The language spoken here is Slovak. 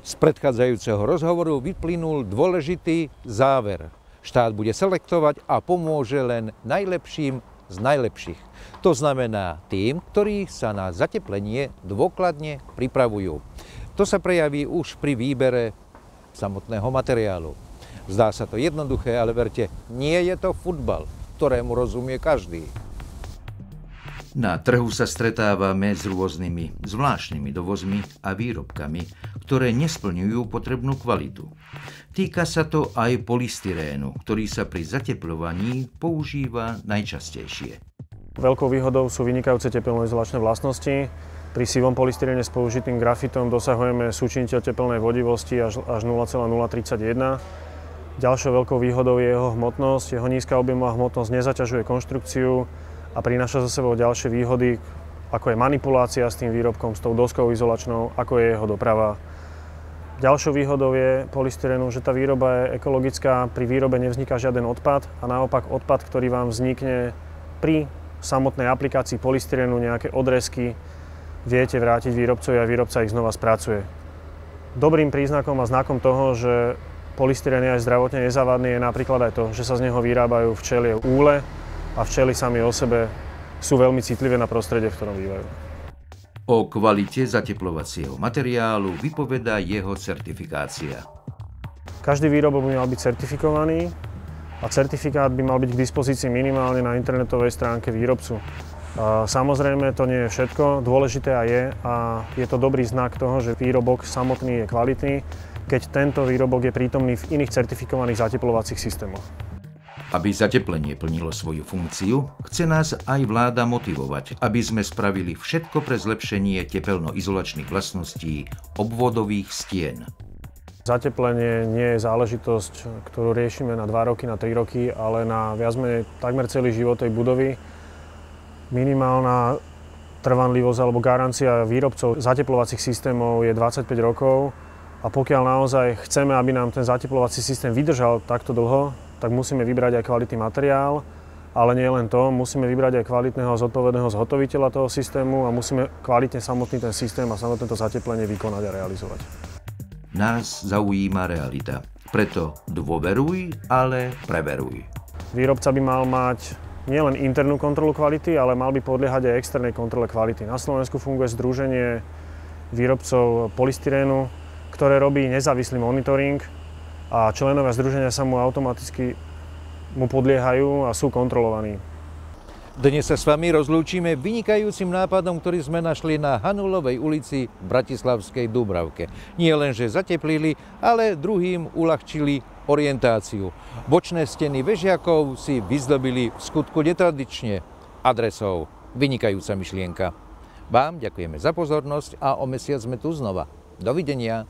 Z predchádzajúceho rozhovoru vyplynul dôležitý záver. Štát bude selektovať a pomôže len najlepším z najlepších. To znamená tým, ktorí sa na zateplenie dôkladne pripravujú. To sa prejaví už pri výbere samotného materiálu. Zdá sa to jednoduché, ale verte, nie je to futbal, ktorému rozumie každý. Na trhu sa stretávame s rôznymi zvláštnymi dovozmi a výrobkami, ktoré nesplňujú potrebnú kvalitu. Týka sa to aj polystyrénu, ktorý sa pri zatepľovaní používa najčastejšie. Veľkou výhodou sú vynikajúce tepelnoizolačné vlastnosti. Pri sivom polystyréne s použitým grafitom dosahujeme súčiniteľ tepelnej vodivosti až 0,031. Ďalšou veľkou výhodou je jeho hmotnosť. Jeho nízka objemová hmotnosť nezaťažuje konštrukciu a prináša za sebou ďalšie výhody, ako je manipulácia s tým výrobkom, s tou doskou izolačnou, ako je jeho doprava. Ďalšou výhodou je polystyrénu, že tá výroba je ekologická, pri výrobe nevzniká žiaden odpad a naopak odpad, ktorý vám vznikne pri samotnej aplikácii polystyrénu, nejaké odrezky, viete vrátiť výrobcovi a výrobca ich znova spracuje. Dobrým príznakom a znakom toho, že polystyrén je aj zdravotne nezávadný, je napríklad aj to, že sa z neho vyrábajú včelie úle, a včely sami o sebe sú veľmi citlivé na prostredie, v ktorom bývajú. O kvalite zatepľovacieho materiálu vypovedá jeho certifikácia. Každý výrobok by mal byť certifikovaný a certifikát by mal byť k dispozícii minimálne na internetovej stránke výrobcu. Samozrejme, to nie je všetko. Dôležité je to dobrý znak toho, že výrobok samotný je kvalitný, keď tento výrobok je prítomný v iných certifikovaných zatepľovacích systémoch. Aby zateplenie plnilo svoju funkciu, chce nás aj vláda motivovať, aby sme spravili všetko pre zlepšenie tepelnoizolačných vlastností obvodových stien. Zateplenie nie je záležitosť, ktorú riešime na 2 roky, na 3 roky, ale na viac menej takmer celý život tej budovy. Minimálna trvanlivosť alebo garancia výrobcov zatepľovacích systémov je 25 rokov a pokiaľ naozaj chceme, aby nám ten zatepľovací systém vydržal takto dlho, tak musíme vybrať aj kvalitný materiál, ale nie len to, musíme vybrať aj kvalitného a zodpovedného zhotoviteľa toho systému a musíme kvalitne samotný ten systém a samotné to zateplenie vykonať a realizovať. Nás zaujíma realita, preto dôveruj, ale preveruj. Výrobca by mal mať nielen internú kontrolu kvality, ale mal by podliehať aj externej kontrole kvality. Na Slovensku funguje združenie výrobcov polystyrénu, ktoré robí nezávislý monitoring, a členovia združenia sa mu automaticky podliehajú a sú kontrolovaní. Dnes sa s vami rozlúčime vynikajúcim nápadom, ktorý sme našli na Hanulovej ulici v bratislavskej Dúbravke. Nie len, že zateplili, ale druhým uľahčili orientáciu. Bočné steny vežiakov si vyzdobili v skutku netradične adresou. Vynikajúca myšlienka. Vám ďakujeme za pozornosť a o mesiac sme tu znova. Dovidenia.